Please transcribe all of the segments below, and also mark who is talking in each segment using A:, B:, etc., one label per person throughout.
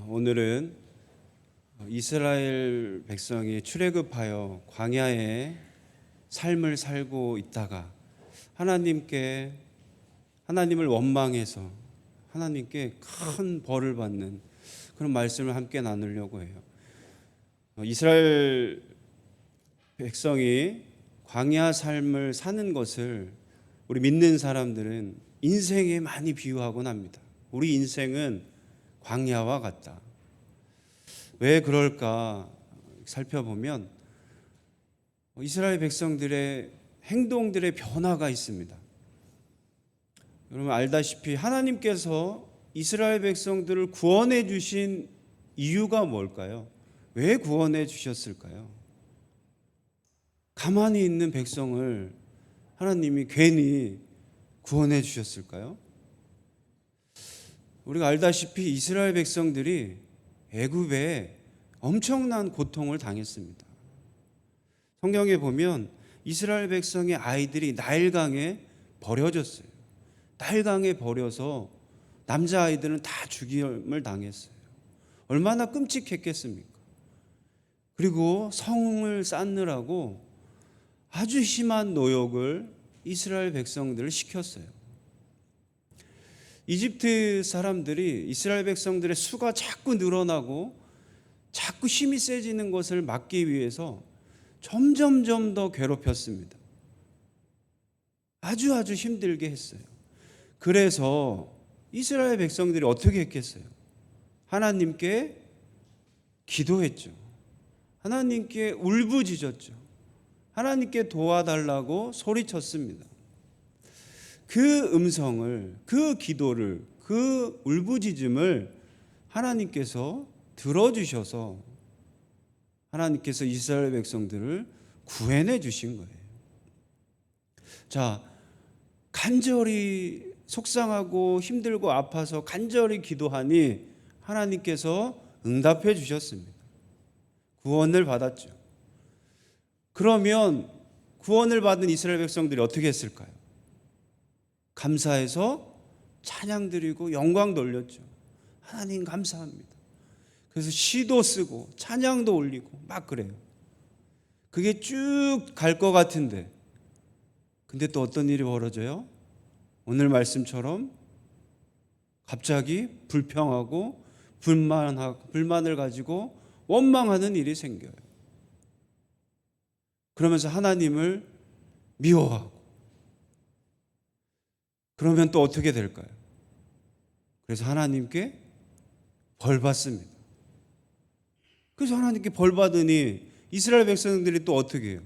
A: 오늘은 이스라엘 백성이 출애굽하여 광야에 삶을 살고 있다가 하나님을 원망해서 하나님께 큰 벌을 받는 그런 말씀을 함께 나누려고 해요. 이스라엘 백성이 광야 삶을 사는 것을 우리 믿는 사람들은 인생에 많이 비유하곤 합니다. 우리 인생은 광야와 같다. 왜 그럴까 살펴보면 이스라엘 백성들의 행동들의 변화가 있습니다. 여러분 알다시피 하나님께서 이스라엘 백성들을 구원해 주신 이유가 뭘까요? 왜 구원해 주셨을까요? 가만히 있는 백성을 하나님이 괜히 구원해 주셨을까요? 우리가 알다시피 이스라엘 백성들이 애굽에 엄청난 고통을 당했습니다. 성경에 보면 이스라엘 백성의 아이들이 나일강에 버려졌어요. 나일강에 버려서 남자아이들은 다 죽임을 당했어요. 얼마나 끔찍했겠습니까? 그리고 성을 쌓느라고 아주 심한 노역을 이스라엘 백성들을 시켰어요. 이집트 사람들이 이스라엘 백성들의 수가 자꾸 늘어나고 자꾸 힘이 세지는 것을 막기 위해서 점점점 더 괴롭혔습니다. 아주 힘들게 했어요. 그래서 이스라엘 백성들이 어떻게 했겠어요? 하나님께 기도했죠. 하나님께 울부짖었죠. 하나님께 도와달라고 소리쳤습니다. 그 음성을, 그 기도를, 그 울부짖음을 하나님께서 들어주셔서 하나님께서 이스라엘 백성들을 구해내 주신 거예요. 자, 간절히 속상하고 힘들고 아파서 간절히 기도하니 하나님께서 응답해 주셨습니다. 구원을 받았죠. 그러면 구원을 받은 이스라엘 백성들이 어떻게 했을까요? 감사해서 찬양 드리고 영광 돌렸죠. 하나님 감사합니다. 그래서 시도 쓰고 찬양도 올리고 막 그래요. 그게 쭉 갈 것 같은데 근데 또 어떤 일이 벌어져요? 오늘 말씀처럼 갑자기 불평하고 불만을 가지고 원망하는 일이 생겨요. 그러면서 하나님을 미워하고 그러면 또 어떻게 될까요? 그래서 하나님께 벌 받습니다. 그래서 하나님께 벌 받으니 이스라엘 백성들이 또 어떻게 해요?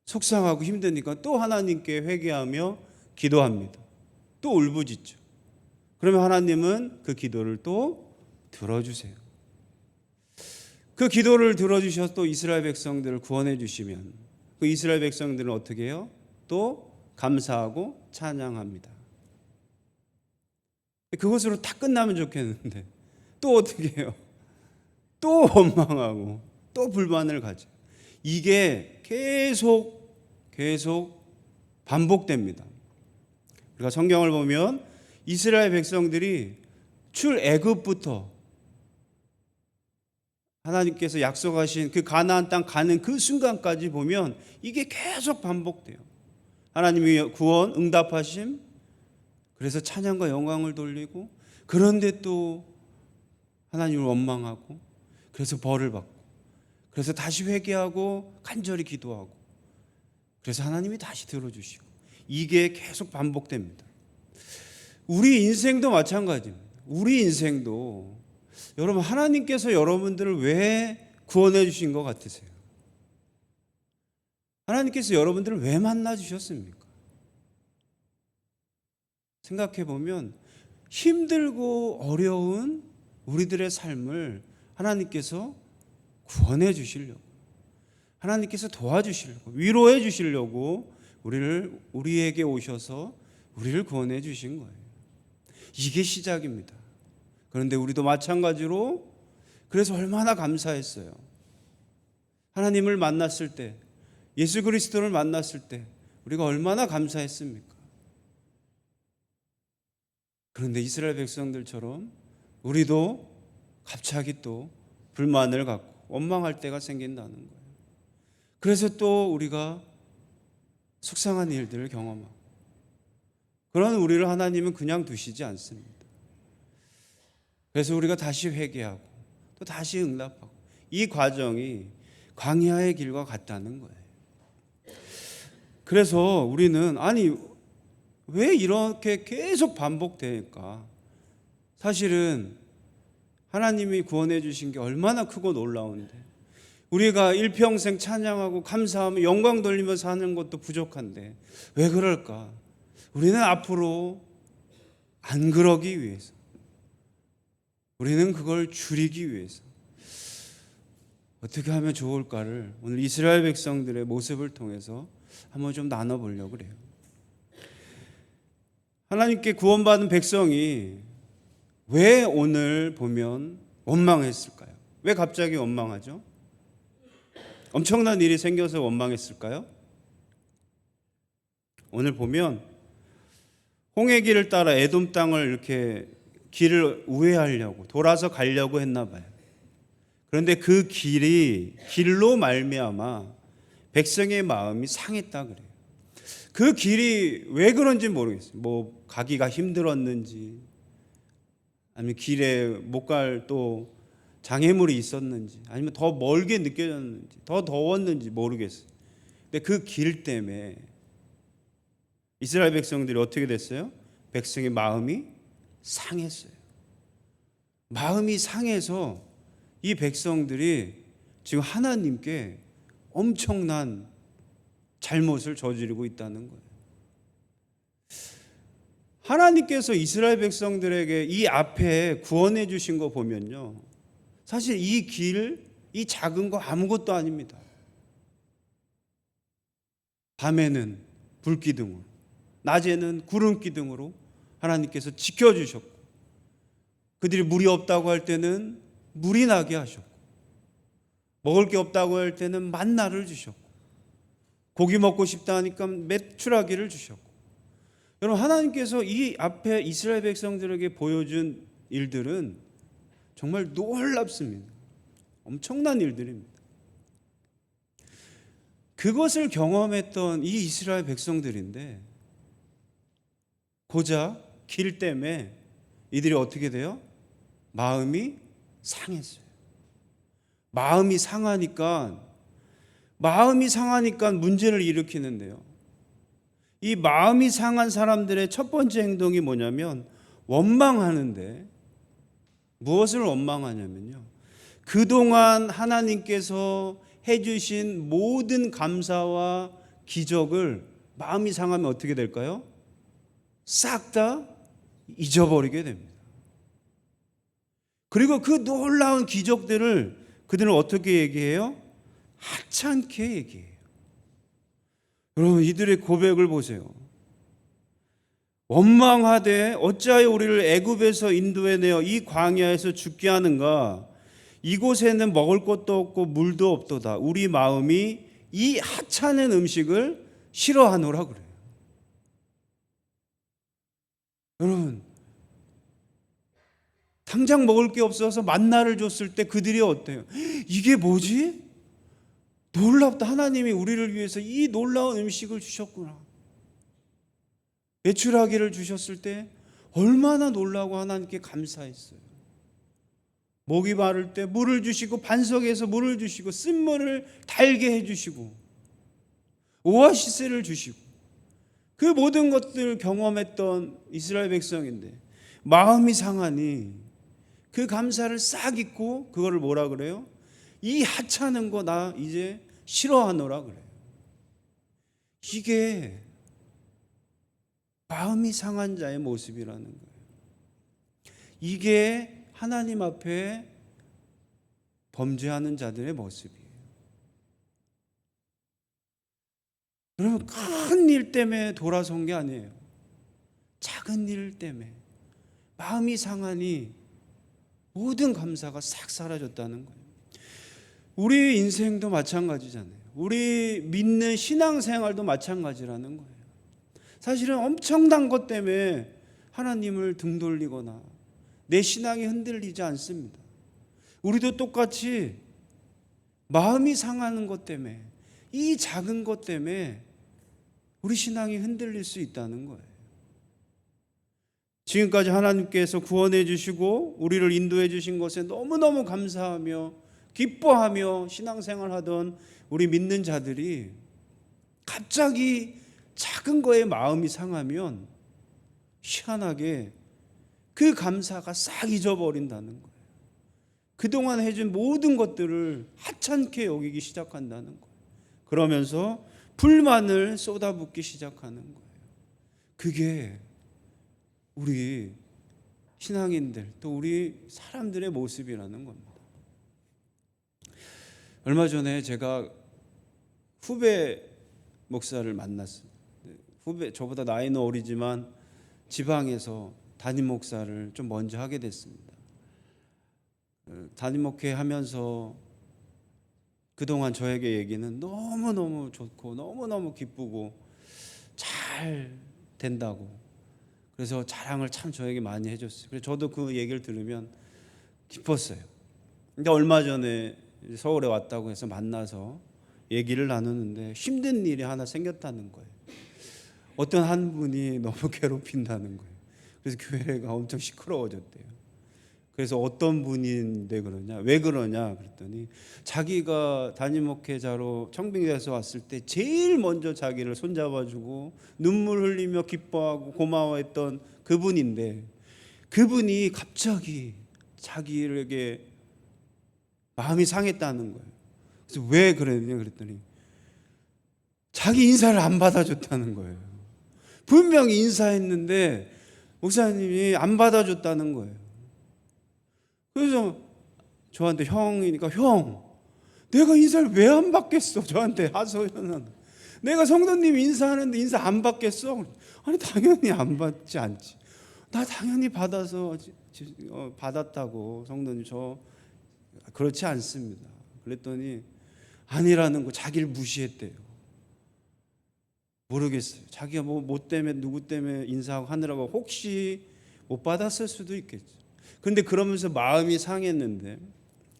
A: 속상하고 힘드니까 또 하나님께 회개하며 기도합니다. 또 울부짖죠. 그러면 하나님은 그 기도를 또 들어주세요. 그 기도를 들어주셔서 또 이스라엘 백성들을 구원해 주시면 그 이스라엘 백성들은 어떻게 해요? 또 감사하고 찬양합니다. 그것으로 다 끝나면 좋겠는데 또 어떻게 해요? 또 원망하고 또 불만을 가져. 이게 계속 반복됩니다. 우리가 성경을 보면 이스라엘 백성들이 출애굽부터 하나님께서 약속하신 그 가나안 땅 가는 그 순간까지 보면 이게 계속 반복돼요. 하나님이 구원 응답하심, 그래서 찬양과 영광을 돌리고 그런데 또 하나님을 원망하고 그래서 벌을 받고 그래서 다시 회개하고 간절히 기도하고 그래서 하나님이 다시 들어주시고 이게 계속 반복됩니다. 우리 인생도 마찬가지입니다. 우리 인생도 여러분 하나님께서 여러분들을 왜 구원해 주신 것 같으세요? 하나님께서 여러분들을 왜 만나 주셨습니까? 생각해 보면 힘들고 어려운 우리들의 삶을 하나님께서 구원해 주시려고, 하나님께서 도와주시려고, 위로해 주시려고 우리에게 오셔서 우리를 구원해 주신 거예요. 이게 시작입니다. 그런데 우리도 마찬가지로 그래서 얼마나 감사했어요. 하나님을 만났을 때, 예수 그리스도를 만났을 때 우리가 얼마나 감사했습니까? 그런데 이스라엘 백성들처럼 우리도 갑자기 또 불만을 갖고 원망할 때가 생긴다는 거예요. 그래서 또 우리가 속상한 일들을 경험하고, 그런 우리를 하나님은 그냥 두시지 않습니다. 그래서 우리가 다시 회개하고 또 다시 응답하고, 이 과정이 광야의 길과 같다는 거예요. 그래서 우리는 아니 왜 이렇게 계속 반복될까? 사실은 하나님이 구원해 주신 게 얼마나 크고 놀라운데, 우리가 일평생 찬양하고 감사하며 영광 돌리며 사는 것도 부족한데 왜 그럴까? 우리는 앞으로 안 그러기 위해서, 우리는 그걸 줄이기 위해서 어떻게 하면 좋을까를 오늘 이스라엘 백성들의 모습을 통해서 한번 좀 나눠보려고 그래요. 하나님께 구원받은 백성이 왜 오늘 보면 원망했을까요? 왜 갑자기 원망하죠? 엄청난 일이 생겨서 원망했을까요? 오늘 보면 홍해 길을 따라 에돔 땅을 이렇게 길을 우회하려고 돌아서 가려고 했나 봐요. 그런데 그 길로 말미암아 백성의 마음이 상했다 그래요. 그 길이 왜 그런지 모르겠어요. 뭐 가기가 힘들었는지, 아니면 길에 못 갈 또 장애물이 있었는지, 아니면 더 멀게 느껴졌는지, 더 더웠는지 모르겠어요. 근데 그 길 때문에 이스라엘 백성들이 어떻게 됐어요? 백성의 마음이 상했어요. 마음이 상해서 이 백성들이 지금 하나님께 엄청난 잘못을 저지르고 있다는 거예요. 하나님께서 이스라엘 백성들에게 이 앞에 구원해 주신 거 보면요, 사실 이 길, 이 작은 거 아무것도 아닙니다. 밤에는 불기둥으로, 낮에는 구름기둥으로 하나님께서 지켜주셨고, 그들이 물이 없다고 할 때는 물이 나게 하셨고, 먹을 게 없다고 할 때는 만나를 주셨고, 고기 먹고 싶다 하니까 메추라기를 주셨고. 여러분, 하나님께서 이 앞에 이스라엘 백성들에게 보여준 일들은 정말 놀랍습니다. 엄청난 일들입니다. 그것을 경험했던 이 이스라엘 백성들인데, 고작 길 때문에 이들이 어떻게 돼요? 마음이 상했어요. 마음이 상하니까 문제를 일으키는데요. 이 마음이 상한 사람들의 첫 번째 행동이 뭐냐면 원망하는데, 무엇을 원망하냐면요, 그동안 하나님께서 해주신 모든 감사와 기적을 마음이 상하면 어떻게 될까요? 싹 다 잊어버리게 됩니다. 그리고 그 놀라운 기적들을 그들은 어떻게 얘기해요? 하찮게 얘기해요. 여러분, 이들의 고백을 보세요. 원망하되 어찌하여 우리를 애굽에서 인도해내어 이 광야에서 죽게 하는가? 이곳에는 먹을 것도 없고 물도 없도다. 우리 마음이 이 하찮은 음식을 싫어하노라 그래요. 여러분, 당장 먹을 게 없어서 만나를 줬을 때 그들이 어때요? 이게 뭐지? 놀랍다. 하나님이 우리를 위해서 이 놀라운 음식을 주셨구나. 메추라기를 주셨을 때 얼마나 놀라고 하나님께 감사했어요. 목이 마를 때 물을 주시고, 반석에서 물을 주시고, 쓴물을 달게 해주시고, 오아시스를 주시고, 그 모든 것들을 경험했던 이스라엘 백성인데 마음이 상하니 그 감사를 싹 잊고 그거를 뭐라 그래요? 이 하찮은 거 나 이제 싫어하노라 그래요. 이게 마음이 상한 자의 모습이라는 거예요. 이게 하나님 앞에 범죄하는 자들의 모습이에요. 여러분, 큰 일 때문에 돌아선 게 아니에요. 작은 일 때문에 마음이 상하니 모든 감사가 싹 사라졌다는 거예요. 우리 인생도 마찬가지잖아요. 우리 믿는 신앙생활도 마찬가지라는 거예요. 사실은 엄청난 것 때문에 하나님을 등 돌리거나 내 신앙이 흔들리지 않습니다. 우리도 똑같이 마음이 상하는 것 때문에, 이 작은 것 때문에 우리 신앙이 흔들릴 수 있다는 거예요. 지금까지 하나님께서 구원해 주시고 우리를 인도해 주신 것에 너무너무 감사하며 기뻐하며 신앙생활하던 우리 믿는 자들이 갑자기 작은 거에 마음이 상하면 희한하게 그 감사가 싹 잊어버린다는 거예요. 그동안 해준 모든 것들을 하찮게 여기기 시작한다는 거예요. 그러면서 불만을 쏟아붓기 시작하는 거예요. 그게 우리 신앙인들, 또 우리 사람들의 모습이라는 겁니다. 얼마 전에 제가 후배 목사를 만났어요. 후배, 저보다 나이는 어리지만 지방에서 담임 목사를 좀 먼저 하게 됐습니다. 담임 목회 하면서 그동안 저에게 얘기는 너무너무 좋고 너무너무 기쁘고 잘 된다고, 그래서 자랑을 참 저에게 많이 해줬어요. 그래서 저도 그 얘기를 들으면 기뻤어요. 근데 얼마 전에 서울에 왔다고 해서 만나서 얘기를 나누는데 힘든 일이 하나 생겼다는 거예요. 어떤 한 분이 너무 괴롭힌다는 거예요. 그래서 교회가 엄청 시끄러워졌대요. 그래서 어떤 분인데 그러냐, 왜 그러냐 그랬더니 자기가 담임 목회자로 청빙대에서 왔을 때 제일 먼저 자기를 손잡아주고 눈물 흘리며 기뻐하고 고마워했던 그분인데, 그분이 갑자기 자기에게 마음이 상했다는 거예요. 그래서 왜 그랬냐 그랬더니 자기 인사를 안 받아줬다는 거예요. 분명히 인사했는데 목사님이 안 받아줬다는 거예요. 그래서 저한테 형이니까, 형, 내가 인사를 왜 안 받겠어? 저한테 하소연은, 내가 성도님 인사하는데 인사 안 받겠어? 아니 당연히 안 받지 않지. 나 당연히 받아서 받았다고 성도님, 저 그렇지 않습니다. 그랬더니 아니라는 거, 자기를 무시했대요. 모르겠어요. 자기가 뭐 때문에 누구 때문에 인사하고 하느라고 혹시 못 받았을 수도 있겠죠. 그런데 그러면서 마음이 상했는데,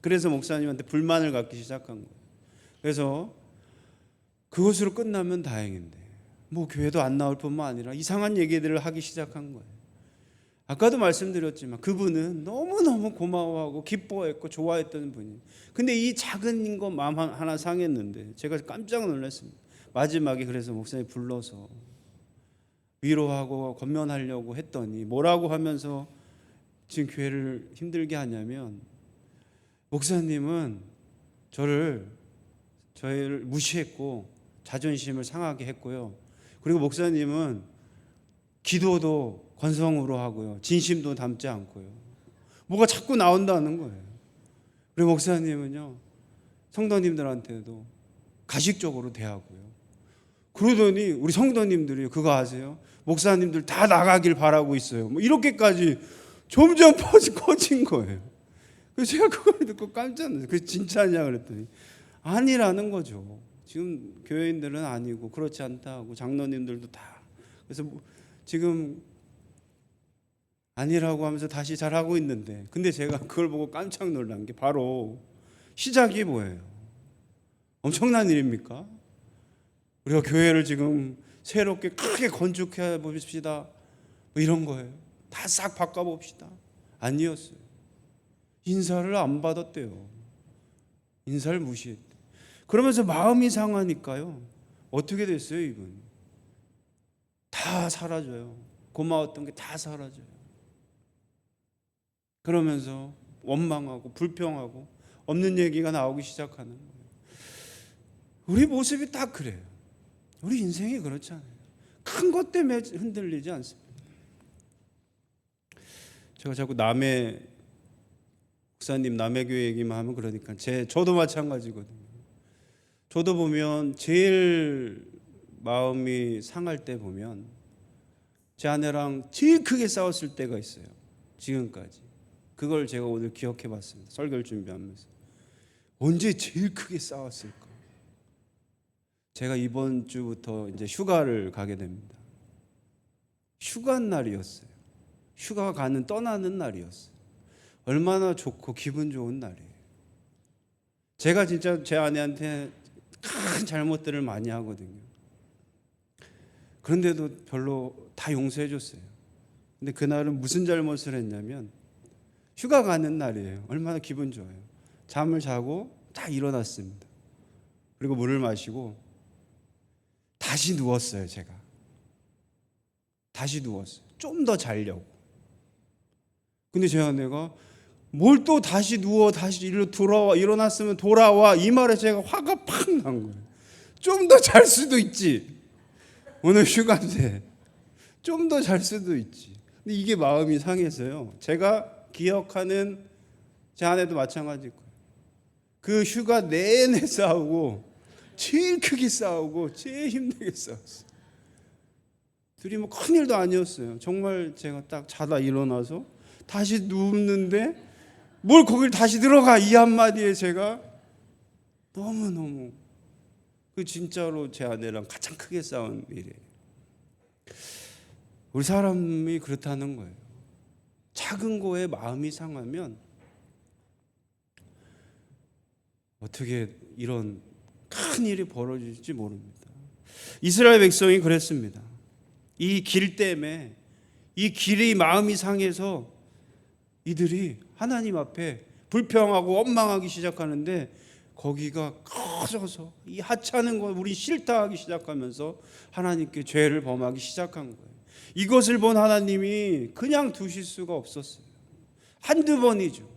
A: 그래서 목사님한테 불만을 갖기 시작한 거예요. 그래서 그것으로 끝나면 다행인데 뭐 교회도 안 나올 뿐만 아니라 이상한 얘기들을 하기 시작한 거예요. 아까도 말씀드렸지만 그분은 너무너무 고마워하고 기뻐했고 좋아했던 분이에요. 근데 이 작은 것 마음 하나 상했는데 제가 깜짝 놀랐습니다. 마지막에 그래서 목사님 불러서 위로하고 권면하려고 했더니 뭐라고 하면서 지금 교회를 힘들게 하냐면, 목사님은 저희를 무시했고 자존심을 상하게 했고요. 그리고 목사님은 기도도 건성으로 하고요. 진심도 담지 않고요. 뭐가 자꾸 나온다는 거예요. 그리고 목사님은요, 성도님들한테도 가식적으로 대하고요. 그러더니 우리 성도님들이 그거 아세요? 목사님들 다 나가길 바라고 있어요. 뭐 이렇게까지 점점 커진 거예요. 그래서 제가 그걸 듣고 깜짝 놀랐어요. 그게 진짜냐 그랬더니 아니라는 거죠. 지금 교회인들은 아니고 그렇지 않다고, 장로님들도 다. 그래서 지금 아니라고 하면서 다시 잘하고 있는데, 근데 제가 그걸 보고 깜짝 놀란 게 바로 시작이 뭐예요? 엄청난 일입니까? 우리가 교회를 지금 새롭게 크게 건축해 봅시다, 뭐 이런 거예요. 다 싹 바꿔봅시다. 아니었어요. 인사를 안 받았대요. 인사를 무시했대. 그러면서 마음이 상하니까요, 어떻게 됐어요? 이분 다 사라져요. 고마웠던 게 다 사라져요. 그러면서 원망하고 불평하고 없는 얘기가 나오기 시작하는 거예요. 우리 모습이 딱 그래요. 우리 인생이 그렇잖아요. 큰 것 때문에 흔들리지 않습니다. 제가 자꾸 남의 목사님 남의 교회 얘기만 하면 그러니까 저도 마찬가지거든요. 저도 보면 제일 마음이 상할 때 보면 제 아내랑 제일 크게 싸웠을 때가 있어요. 지금까지. 그걸 제가 오늘 기억해 봤습니다. 설교를 준비하면서. 언제 제일 크게 싸웠을까? 제가 이번 주부터 이제 휴가를 가게 됩니다. 휴가 날이었어요. 휴가 떠나는 날이었어요. 얼마나 좋고 기분 좋은 날이에요. 제가 진짜 제 아내한테 큰 잘못들을 많이 하거든요. 그런데도 별로 다 용서해 줬어요. 근데 그날은 무슨 잘못을 했냐면 휴가 가는 날이에요. 얼마나 기분 좋아요. 잠을 자고 딱 일어났습니다. 그리고 물을 마시고 다시 누웠어요. 제가 다시 누웠어요. 좀 더 자려고. 근데 제 아내가 뭘 또 다시 누워 다시 일로 돌아와, 일어났으면 돌아와, 이 말에 제가 화가 팍 난 거예요. 좀 더 잘 수도 있지. 오늘 휴가인데 좀 더 잘 수도 있지. 근데 이게 마음이 상해서요. 제가 기억하는 제 아내도 마찬가지일 거예요. 그 휴가 내내 싸우고 제일 크게 싸우고 제일 힘들게 싸웠어요. 둘이 뭐 큰일도 아니었어요. 정말 제가 딱 자다 일어나서 다시 눕는데 뭘 거길 다시 들어가, 이 한마디에 제가 너무너무, 그 진짜로 제 아내랑 가장 크게 싸운 일이에요. 우리 사람이 그렇다는 거예요. 작은 거에 마음이 상하면 어떻게 이런 큰 일이 벌어질지 모릅니다. 이스라엘 백성이 그랬습니다. 이 길 때문에, 이 길이 마음이 상해서 이들이 하나님 앞에 불평하고 원망하기 시작하는데 거기가 커져서 이 하찮은 거 우리 싫다 하기 시작하면서 하나님께 죄를 범하기 시작한 거예요. 이것을 본 하나님이 그냥 두실 수가 없었어요. 한두 번이죠.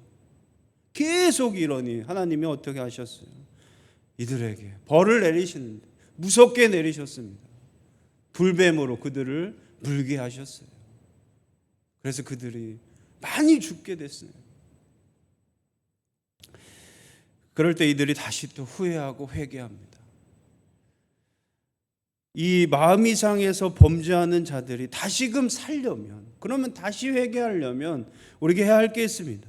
A: 계속 이러니 하나님이 어떻게 하셨어요? 이들에게 벌을 내리시는데 무섭게 내리셨습니다. 불뱀으로 그들을 물게 하셨어요. 그래서 그들이 많이 죽게 됐어요. 그럴 때 이들이 다시 또 후회하고 회개합니다. 이 마음이 상해서 범죄하는 자들이 다시금 살려면, 그러면 다시 회개하려면 우리가 해야 할 게 있습니다.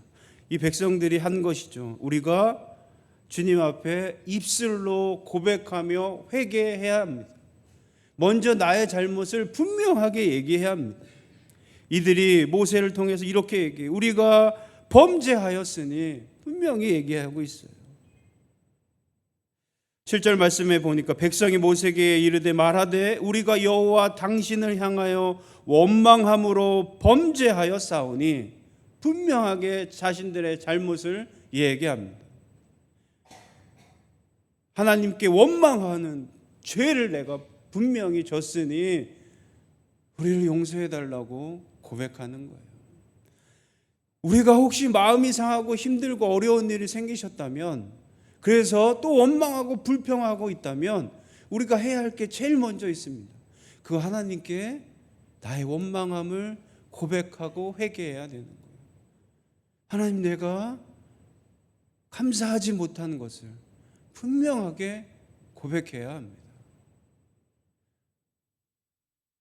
A: 이 백성들이 한 것이죠. 우리가 주님 앞에 입술로 고백하며 회개해야 합니다. 먼저 나의 잘못을 분명하게 얘기해야 합니다. 이들이 모세를 통해서 이렇게 얘기해요. 우리가 범죄하였으니 분명히 얘기하고 있어요. 7절 말씀에 보니까 백성이 모세에게 이르되 말하되 우리가 여호와 당신을 향하여 원망함으로 범죄하여 싸우니, 분명하게 자신들의 잘못을 얘기합니다. 하나님께 원망하는 죄를 내가 분명히 졌으니 우리를 용서해 달라고 고백하는 거예요. 우리가 혹시 마음이 상하고 힘들고 어려운 일이 생기셨다면, 그래서 또 원망하고 불평하고 있다면 우리가 해야 할 게 제일 먼저 있습니다. 그 하나님께 나의 원망함을 고백하고 회개해야 되는 거예요. 하나님, 내가 감사하지 못한 것을 분명하게 고백해야 합니다.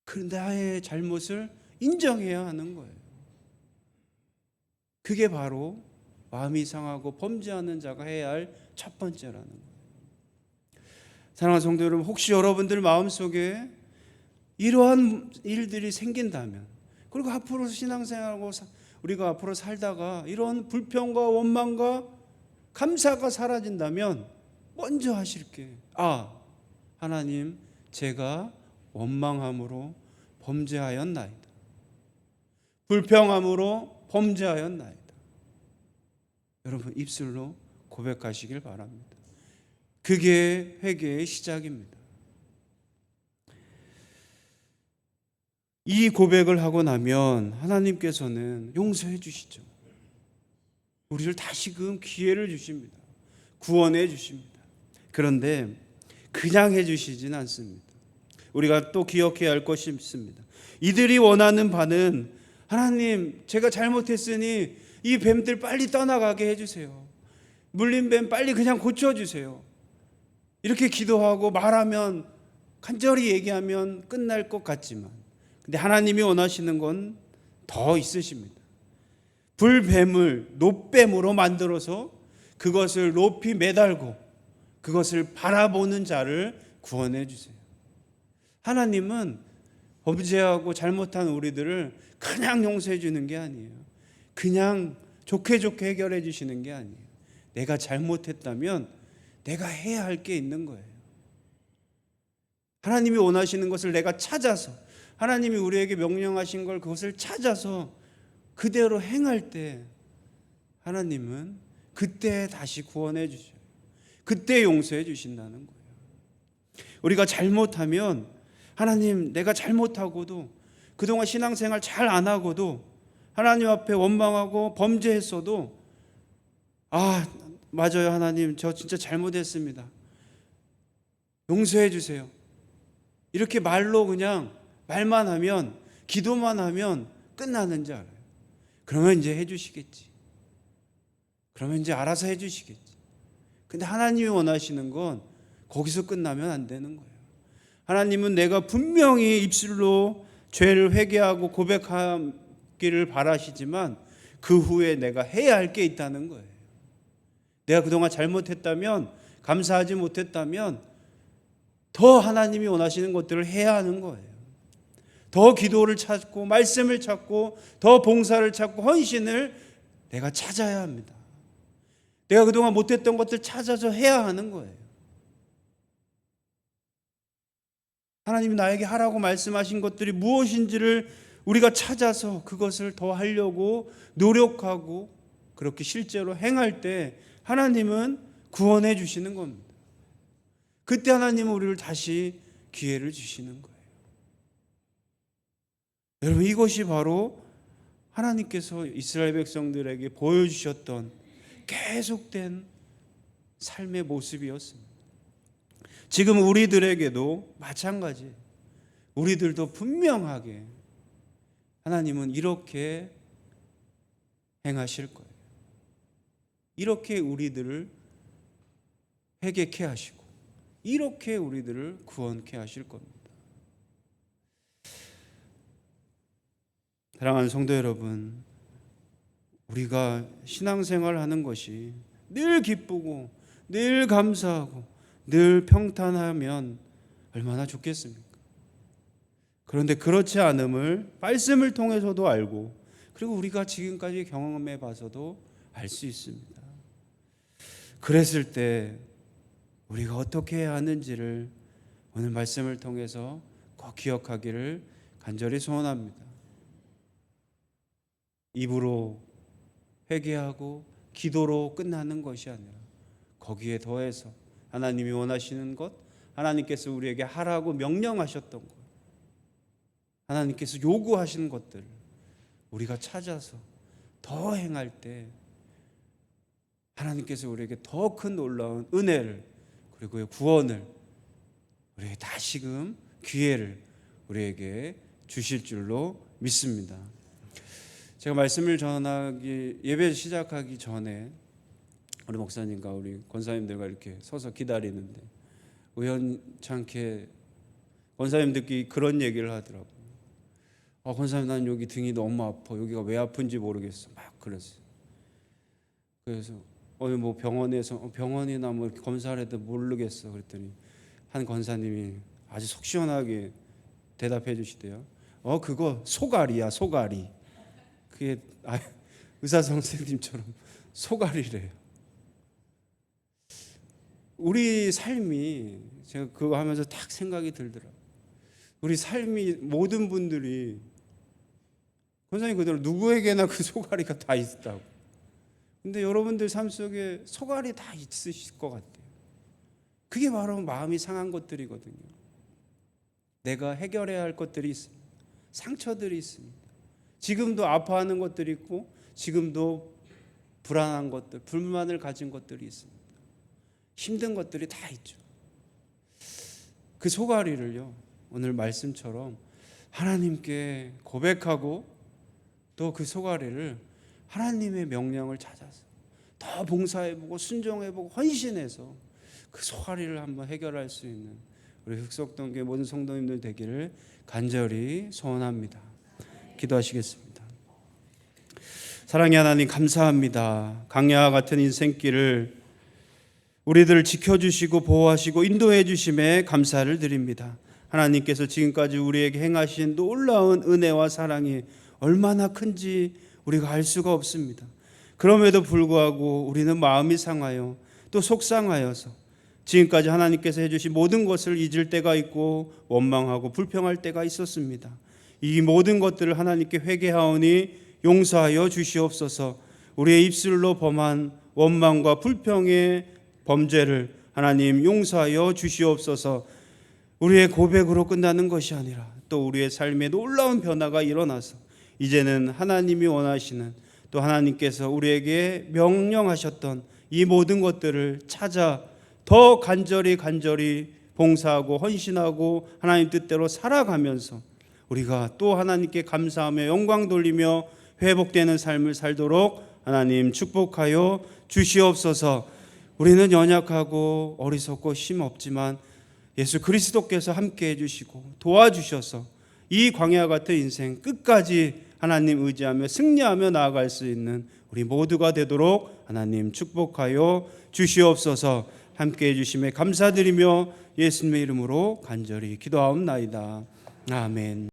A: 그 나의 잘못을 인정해야 하는 거예요. 그게 바로 마음이 상하고 범죄하는 자가 해야 할 첫 번째라는 거예요. 사랑하는 성도 여러분, 혹시 여러분들 마음속에 이러한 일들이 생긴다면, 그리고 앞으로 신앙생활하고 우리가 앞으로 살다가 이런 불평과 원망과 감사가 사라진다면 먼저 하실 게, 하나님, 제가 원망함으로 범죄하였나이다. 불평함으로 범죄하였나이다. 여러분, 입술로 고백하시길 바랍니다. 그게 회개의 시작입니다. 이 고백을 하고 나면 하나님께서는 용서해 주시죠. 우리를 다시금 기회를 주십니다. 구원해 주십니다. 그런데 그냥 해 주시진 않습니다. 우리가 또 기억해야 할 것이 있습니다. 이들이 원하는 바는, 하나님, 제가 잘못했으니 이 뱀들 빨리 떠나가게 해주세요. 물린 뱀 빨리 그냥 고쳐주세요. 이렇게 기도하고 말하면, 간절히 얘기하면 끝날 것 같지만, 근데 하나님이 원하시는 건 더 있으십니다. 불뱀을 놋뱀으로 만들어서 그것을 높이 매달고 그것을 바라보는 자를 구원해 주세요. 하나님은 범죄하고 잘못한 우리들을 그냥 용서해 주는 게 아니에요. 그냥 좋게 해결해 주시는 게 아니에요. 내가 잘못했다면 내가 해야 할 게 있는 거예요. 하나님이 원하시는 것을 내가 찾아서, 하나님이 우리에게 명령하신 걸 그것을 찾아서 그대로 행할 때 하나님은 그때 다시 구원해 주셔요. 그때 용서해 주신다는 거예요. 우리가 잘못하면 하나님, 내가 잘못하고도 그동안 신앙생활 잘 안 하고도 하나님 앞에 원망하고 범죄했어도 맞아요 하나님, 저 진짜 잘못했습니다, 용서해 주세요, 이렇게 말로 그냥 말만 하면, 기도만 하면 끝나는 줄 알아요. 그러면 이제 해주시겠지, 그러면 이제 알아서 해주시겠지. 근데 하나님이 원하시는 건 거기서 끝나면 안 되는 거예요. 하나님은 내가 분명히 입술로 죄를 회개하고 고백하기를 바라시지만 그 후에 내가 해야 할 게 있다는 거예요. 내가 그동안 잘못했다면, 감사하지 못했다면 더 하나님이 원하시는 것들을 해야 하는 거예요. 더 기도를 찾고 말씀을 찾고 더 봉사를 찾고 헌신을 내가 찾아야 합니다. 내가 그동안 못했던 것들 찾아서 해야 하는 거예요. 하나님이 나에게 하라고 말씀하신 것들이 무엇인지를 우리가 찾아서 그것을 더 하려고 노력하고 그렇게 실제로 행할 때 하나님은 구원해 주시는 겁니다. 그때 하나님은 우리를 다시 기회를 주시는 거예요. 여러분, 이것이 바로 하나님께서 이스라엘 백성들에게 보여주셨던 계속된 삶의 모습이었습니다. 지금 우리들에게도 마찬가지예요. 우리들도 분명하게 하나님은 이렇게 행하실 거예요. 이렇게 우리들을 회개케 하시고 이렇게 우리들을 구원케 하실 겁니다. 사랑하는 성도 여러분, 우리가 신앙생활 하는 것이 늘 기쁘고 늘 감사하고 늘 평탄하면 얼마나 좋겠습니까? 그런데 그렇지 않음을 말씀을 통해서도 알고, 그리고 우리가 지금까지 경험해 봐서도 알 수 있습니다. 그랬을 때 우리가 어떻게 해야 하는지를 오늘 말씀을 통해서 꼭 기억하기를 간절히 소원합니다. 입으로 회개하고 기도로 끝나는 것이 아니라 거기에 더해서 하나님이 원하시는 것, 하나님께서 우리에게 하라고 명령하셨던 것, 하나님께서 요구하시는 것들을 우리가 찾아서 더 행할 때 하나님께서 우리에게 더 큰 놀라운 은혜를, 그리고 구원을, 우리에게 다시금 기회를 우리에게 주실 줄로 믿습니다. 제가 말씀을 전하기, 예배 시작하기 전에 우리 목사님과 우리 권사님들과 이렇게 서서 기다리는데 우연찮게 권사님들끼리 그런 얘기를 하더라고요. 권사님, 난 여기 등이 너무 아파, 여기가 왜 아픈지 모르겠어, 막 그랬어요. 그래서 뭐 병원에서 병원이나 뭐 검사를 해도 모르겠어 그랬더니 한 권사님이 아주 속 시원하게 대답해 주시대요. 그거 소갈이야, 소갈이. 그게 의사 선생님처럼 소갈이래요. 우리 삶이, 제가 그거 하면서 딱 생각이 들더라고요. 우리 삶이, 모든 분들이, 권사님 그대로 누구에게나 그 소갈이가 다 있다고. 근데 여러분들 삶 속에 소갈이 다 있으실 것 같아요. 그게 바로 마음이 상한 것들이거든요. 내가 해결해야 할 것들이 있습니다. 상처들이 있습니다. 지금도 아파하는 것들이 있고 지금도 불안한 것들, 불만을 가진 것들이 있습니다. 힘든 것들이 다 있죠. 그 소갈이를요, 오늘 말씀처럼 하나님께 고백하고 또 그 소갈이를 하나님의 명령을 찾아서 더 봉사해보고 순종해보고 헌신해서 그 소갈이를 한번 해결할 수 있는 우리 흑석동교회 모든 성도님들 되기를 간절히 소원합니다. 기도하시겠습니다. 사랑의 하나님, 감사합니다. 강야와 같은 인생길을 우리들을 지켜주시고 보호하시고 인도해 주심에 감사를 드립니다. 하나님께서 지금까지 우리에게 행하신 놀라운 은혜와 사랑이 얼마나 큰지 우리가 알 수가 없습니다. 그럼에도 불구하고 우리는 마음이 상하여 또 속상하여서 지금까지 하나님께서 해주신 모든 것을 잊을 때가 있고 원망하고 불평할 때가 있었습니다. 이 모든 것들을 하나님께 회개하오니 용서하여 주시옵소서. 우리의 입술로 범한 원망과 불평의 범죄를 하나님 용서하여 주시옵소서. 우리의 고백으로 끝나는 것이 아니라 또 우리의 삶에 놀라운 변화가 일어나서 이제는 하나님이 원하시는, 또 하나님께서 우리에게 명령하셨던 이 모든 것들을 찾아 더 간절히 봉사하고 헌신하고 하나님 뜻대로 살아가면서 우리가 또 하나님께 감사하며 영광 돌리며 회복되는 삶을 살도록 하나님 축복하여 주시옵소서. 우리는 연약하고 어리석고 힘없지만 예수 그리스도께서 함께 해주시고 도와주셔서 이 광야 같은 인생 끝까지 하나님 의지하며 승리하며 나아갈 수 있는 우리 모두가 되도록 하나님 축복하여 주시옵소서. 함께 해주심에 감사드리며 예수님의 이름으로 간절히 기도하옵나이다. 아멘.